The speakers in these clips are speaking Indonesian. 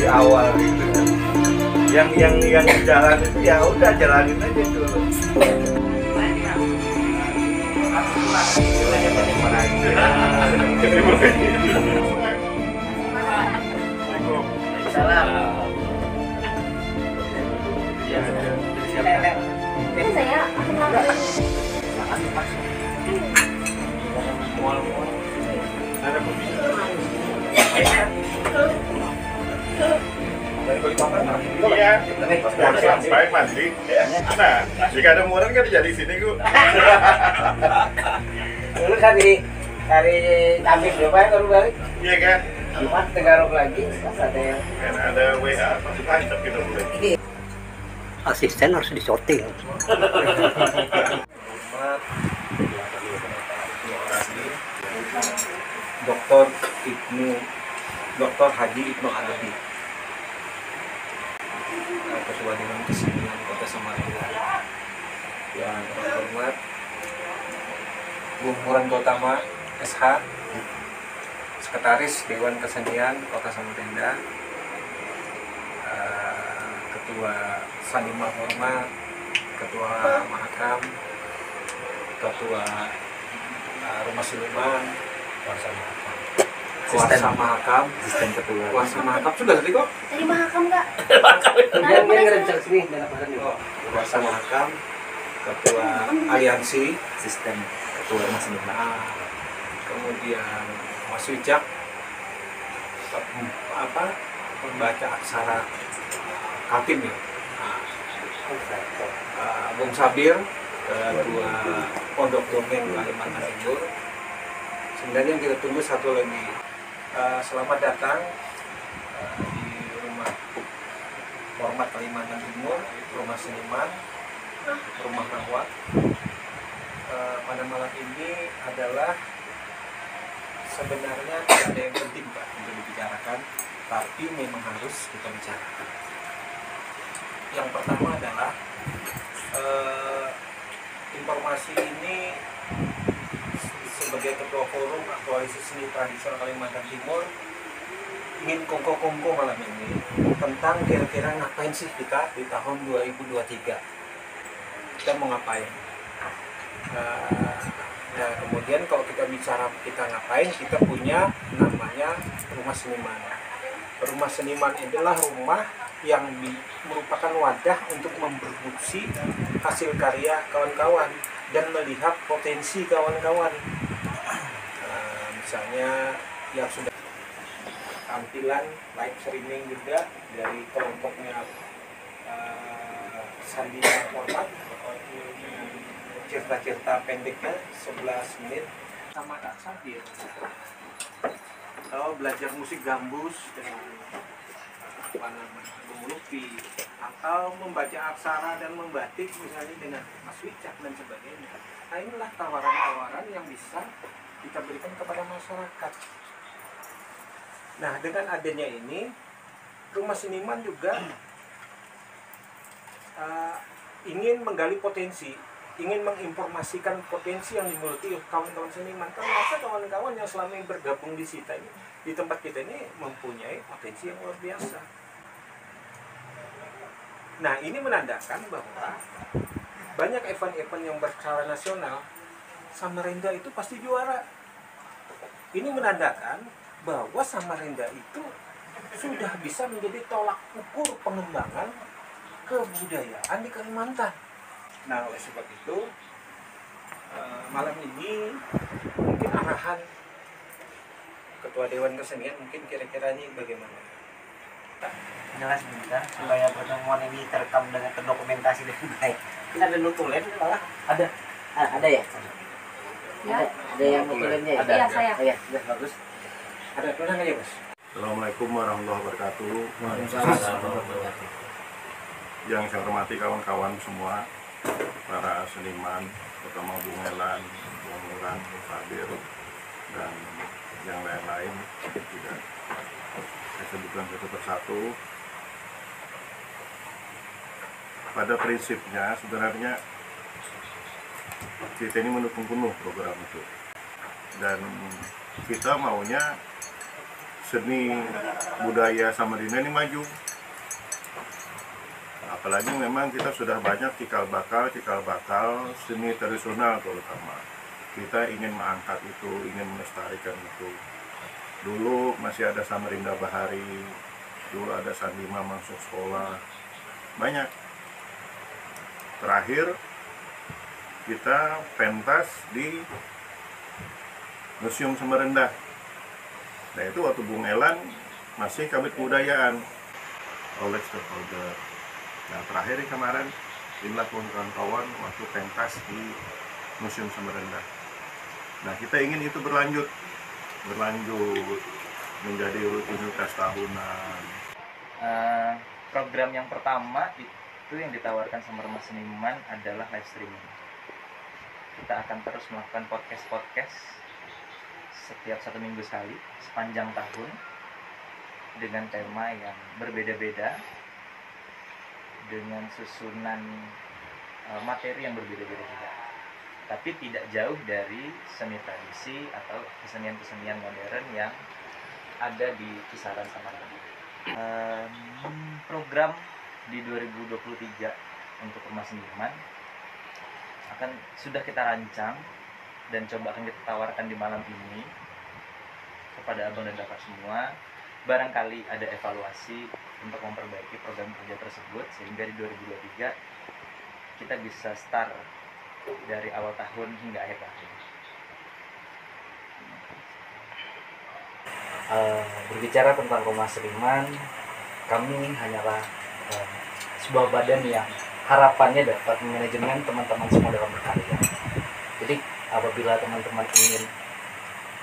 awal gitu kan. Yang jalan itu ya udah jalanin aja dulu. Salam. Ini saya akan ngelakuin. Ada iya, sampai mandi. Nah, jika ada muran kan jadi sini gua. Dulu dari Tabib berapa ya baru balik? Iya kan? Empat Tegaruk lagi, pas ada yang Kan ada WA masih tancap gitu boleh. Asisten harus disorting. Dr. Haji Ibnu Arabi, Ketua Dewan Kesenian Kota Samarinda. Yang terhormat Bung Muran Gotama SH, Sekretaris Dewan Kesenian Kota Samarinda, Ketua Sanima Hormat, Ketua Mahakam, Ketua Rumah Seniman, Kuasa Mahakam, Asisten Ketua. Kuasa Mahakam sudah tadi kok. Tadi mahakam nggak? yang ngerencang sini dalam badan itu. Kuasa Mahakam, Ketua Aliansi, Asisten Ketua Rumah Seniman. Kemudian Mas Wijak, pembaca aksara Kaltim ya. Bung Sabir, Ketua Pondok Dongeng Kalimantan Timur. Sebenarnya yang kita tunggu satu lagi. Selamat datang di Rumah Hormat Kalimantan Timur, Rumah Seniman, Rumah Rawat. Pada malam ini adalah sebenarnya tidak ada yang penting Pak untuk dibicarakan, tapi memang harus kita bicarakan. Yang pertama adalah informasi ini sebagai ketua forum Koalisi Seni Tradisional Kalimantan Timur ingin kongko-kongko malam ini tentang kira-kira ngapain sih kita di tahun 2023, kita mau ngapain. Nah kemudian kalau kita bicara kita ngapain, kita punya namanya Rumah Seniman. Rumah Seniman adalah rumah yang merupakan wadah untuk memproduksi hasil karya kawan-kawan dan melihat potensi kawan-kawan. Misalnya yang sudah tampilan live streaming juga dari kelompoknya Sandina Hormat, cerita-cerita pendeknya 11 menit sama Kak Sabir. Atau belajar musik gambus dengan mengelupi, atau membaca aksara dan membatik misalnya dengan Mas Wicak dan sebagainya. Nah inilah tawaran-tawaran yang bisa kita berikan kepada masyarakat. Nah dengan adanya ini, Rumah Seniman juga ingin menggali potensi, ingin menginformasikan potensi yang dimiliki kawan-kawan seniman. Ternyata kawan-kawan yang selama ini bergabung di kita ini, di tempat kita ini mempunyai potensi yang luar biasa. Nah ini menandakan bahwa banyak event-event yang berskala nasional, Samarinda itu pasti juara. Ini menandakan bahwa Samarinda itu sudah bisa menjadi tolak ukur pengembangan kebudayaan di Kalimantan. Nah oleh sebab itu malam ini mungkin arahan Ketua Dewan Kesenian mungkin kira-kira ini bagaimana? Jelas sebentar supaya pertemuan ini terekam dengan terdokumentasi dengan baik. Ini ada nutulen malah ada ya? Ya. Ada yang nutulennya ya? Iya, saya. Oh, ya, sudah bagus. Ada tulisan aja Mas? Assalamualaikum warahmatullahi wabarakatuh. Yang saya hormati kawan-kawan semua, para seniman, terutama Bung Elan, Bung Muran, Bung Sabir, dan yang lain-lain tidak saya sebutkan satu persatu. Pada prinsipnya sebenarnya kita ini mendukung penuh program itu, dan kita maunya seni budaya Samarinda ini maju. Apalagi memang kita sudah banyak cikal bakal seni tradisional terutama. Kita ingin mengangkat itu, ingin melestarikan itu. Dulu masih ada Samarinda Bahari, dulu ada Sandima masuk sekolah, banyak. Terakhir kita pentas di Museum Samarinda. Nah itu waktu Bung Elan masih Kabit Kebudayaan oleh stakeholder. Nah terakhir kemarin inilah kawan-kawan waktu pentas di Museum Samarinda. Nah kita ingin itu berlanjut menjadi rutinitas tahunan. Program yang pertama itu yang ditawarkan sama Rumah Seniman adalah live streaming. Kita akan terus melakukan podcast setiap 1 minggu sekali sepanjang tahun dengan tema yang berbeda-beda, dengan susunan materi yang berbeda-beda juga. Tapi tidak jauh dari seni tradisi atau kesenian-kesenian modern yang ada di kisaran Samarinda. Program di 2023 untuk Rumah Seniman sudah kita rancang dan coba akan kita tawarkan di malam ini kepada abang dan kakak semua. Barangkali ada evaluasi untuk memperbaiki program kerja tersebut sehingga di 2023 kita bisa start dari awal tahun hingga akhir tahun. Berbicara tentang Rumah Seniman, kami hanyalah sebuah badan yang harapannya dapat manajemen teman-teman semua dalam berkarya. Jadi apabila teman-teman ingin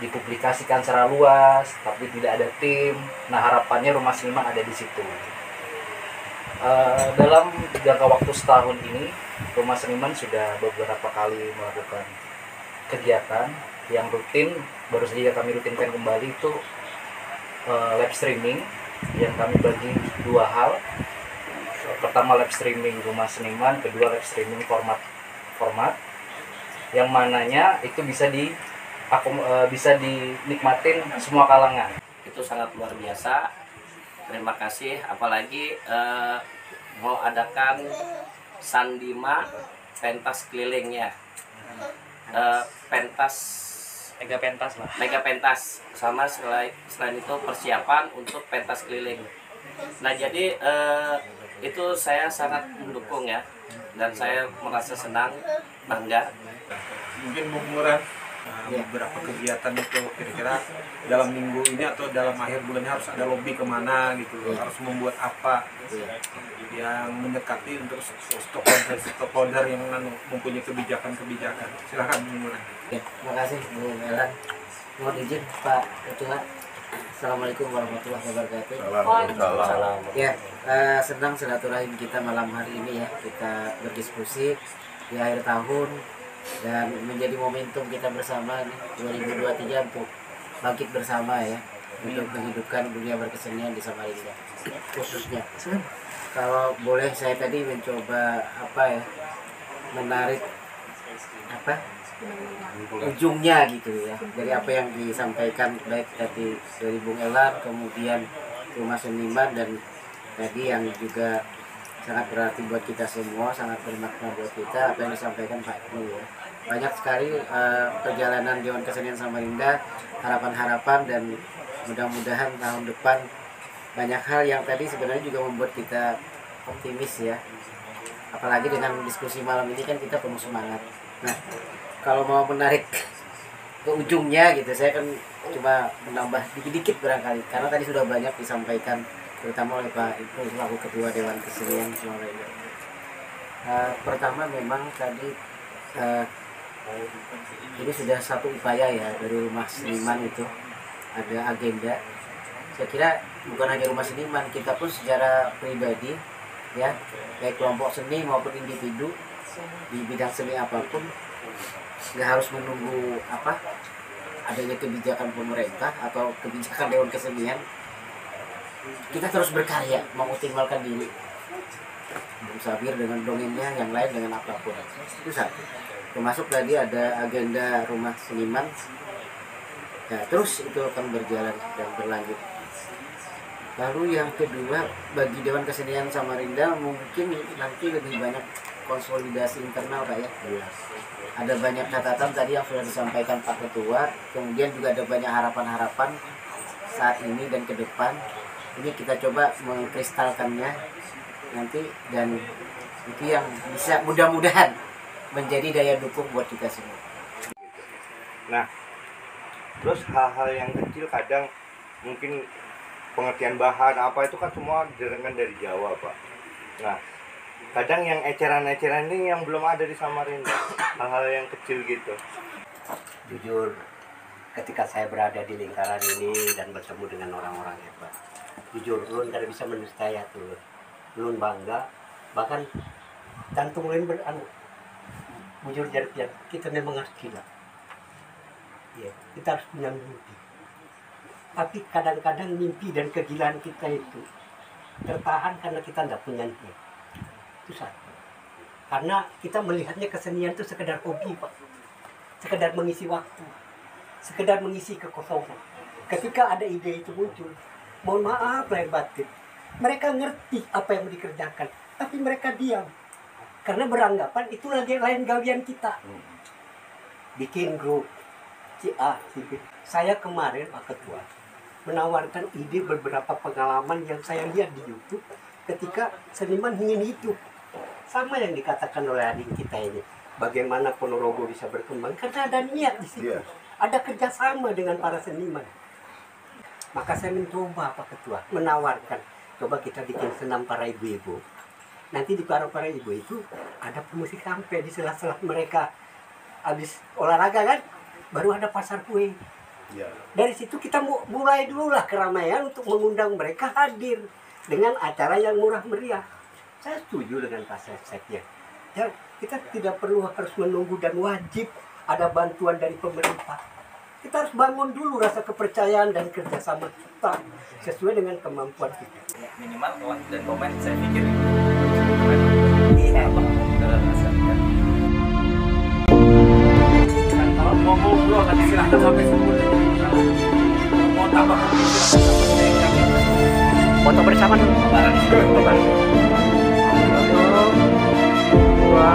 dipublikasikan secara luas tapi tidak ada tim, nah harapannya Rumah Seniman ada di situ. Dalam jangka waktu setahun ini, Rumah Seniman sudah beberapa kali melakukan kegiatan yang rutin. Baru saja kami rutinkan kembali itu live streaming yang kami bagi 2 hal. Pertama live streaming Rumah Seniman, kedua live streaming format yang mananya itu bisa dinikmatin semua kalangan. Itu sangat luar biasa. Terima kasih, apalagi mau adakan Sandima pentas kelilingnya, mega pentas sama selain itu persiapan untuk pentas keliling. Nah jadi itu saya sangat mendukung ya, dan saya merasa senang, bangga. Mungkin mengurangi beberapa kegiatan itu kira-kira dalam minggu ini atau dalam akhir bulannya harus ada lobby kemana gitu, harus membuat apa yang mendekati untuk stakeholder yang mempunyai kebijakan. Silakan mengurangi. Ya, terima kasih Bu Elan. Mohon izin Pak Ketua. Assalamualaikum warahmatullahi wabarakatuh. Waalaikumsalam. Ya, senang silaturahim kita malam hari ini ya. Kita berdiskusi di akhir tahun dan menjadi momentum kita bersama nih 2023 untuk bangkit bersama ya, untuk menghidupkan dunia berkesenian di Samarinda khususnya. Kalau boleh saya tadi mencoba menarik ujungnya gitu ya, dari apa yang disampaikan baik tadi dari Bung Elan, kemudian Rumah Seniman, dan tadi yang juga sangat berarti buat kita semua, sangat bermakna buat kita apa yang disampaikan Pak Ibnu ya. Banyak sekali perjalanan Dewan Kesenian Samarinda, harapan-harapan, dan mudah-mudahan tahun depan banyak hal yang tadi sebenarnya juga membuat kita optimis ya. Apalagi dengan diskusi malam ini kan kita penuh semangat. Nah, kalau mau menarik ke ujungnya gitu, saya kan cuma menambah dikit-dikit barangkali, karena tadi sudah banyak disampaikan terutama oleh Pak Ibnu selaku Ketua Dewan Kesenian Samarinda. Pertama memang tadi ini sudah satu upaya ya dari Rumah Seniman, itu ada agenda. Saya kira bukan hanya Rumah Seniman, kita pun secara pribadi ya, baik kelompok seni maupun individu di bidang seni apapun, nggak harus menunggu adanya kebijakan pemerintah atau kebijakan Dewan Kesenian. Kita terus berkarya, mengoptimalkan diri. Bung Sabir dengan dongengnya, yang lain dengan apapun. Itu satu. Termasuk tadi ada agenda Rumah Seniman. Nah, terus itu akan berjalan dan berlanjut. Lalu yang kedua, bagi Dewan Kesenian Samarinda mungkin nanti lebih banyak konsolidasi internal Pak ya. Ada banyak catatan tadi yang sudah disampaikan Pak Ketua, kemudian juga ada banyak harapan-harapan saat ini dan ke depan. Ini kita coba mengkristalkannya nanti, dan itu yang bisa mudah-mudahan menjadi daya dukung buat kita semua. Nah, terus hal-hal yang kecil kadang mungkin pengertian bahan apa itu kan semua didengarkan dari Jawa Pak. Nah, kadang yang eceran-eceran ini yang belum ada di Samarinda, hal-hal yang kecil gitu. Jujur, ketika saya berada di lingkaran ini dan bertemu dengan orang-orang hebat, jujur Ulun tidak bisa mendusta tuh. Ulun bangga, bahkan jantung Ulun bujur jadi kita memang harus gila. Ya, kita harus punya mimpi. Tapi kadang-kadang mimpi dan kegilaan kita itu tertahan karena kita tidak punya niat. Itu satu. Karena kita melihatnya kesenian itu sekedar hobi Pak. Sekedar mengisi waktu. Sekedar mengisi kekosongan. Ketika ada ide itu muncul, mohon maaf lahir batin, mereka ngerti apa yang mau dikerjakan, tapi mereka diam. Karena beranggapan itu lagi lain galian kita. Bikin grup A, B. Saya kemarin Pak Ketua menawarkan ide beberapa pengalaman yang saya lihat di YouTube ketika seniman ingin hidup. Sama yang dikatakan oleh adik kita ini. Bagaimana Ponorogo bisa berkembang? Karena ada niat di situ. Ada kerjasama dengan para seniman. Maka saya mencoba Pak Ketua menawarkan, coba kita bikin senam para ibu-ibu. Nanti di para ibu itu ada pemusik sampai di sela-sela mereka habis olahraga kan, baru ada pasar kue. Dari situ kita mulai dulu lah keramaian untuk mengundang mereka hadir dengan acara yang murah meriah. Saya setuju dengan Pak Sekjen. Ya, kita tidak perlu harus menunggu dan wajib ada bantuan dari pemerintah. Kita harus bangun dulu rasa kepercayaan dan kerjasama kita sesuai dengan kemampuan kita. Minimal like dan komen, saya pikir iya kalau mau ngobrol nanti silahkan sampai sebut. Mau tambah foto bersama dulu lebaran. Dua.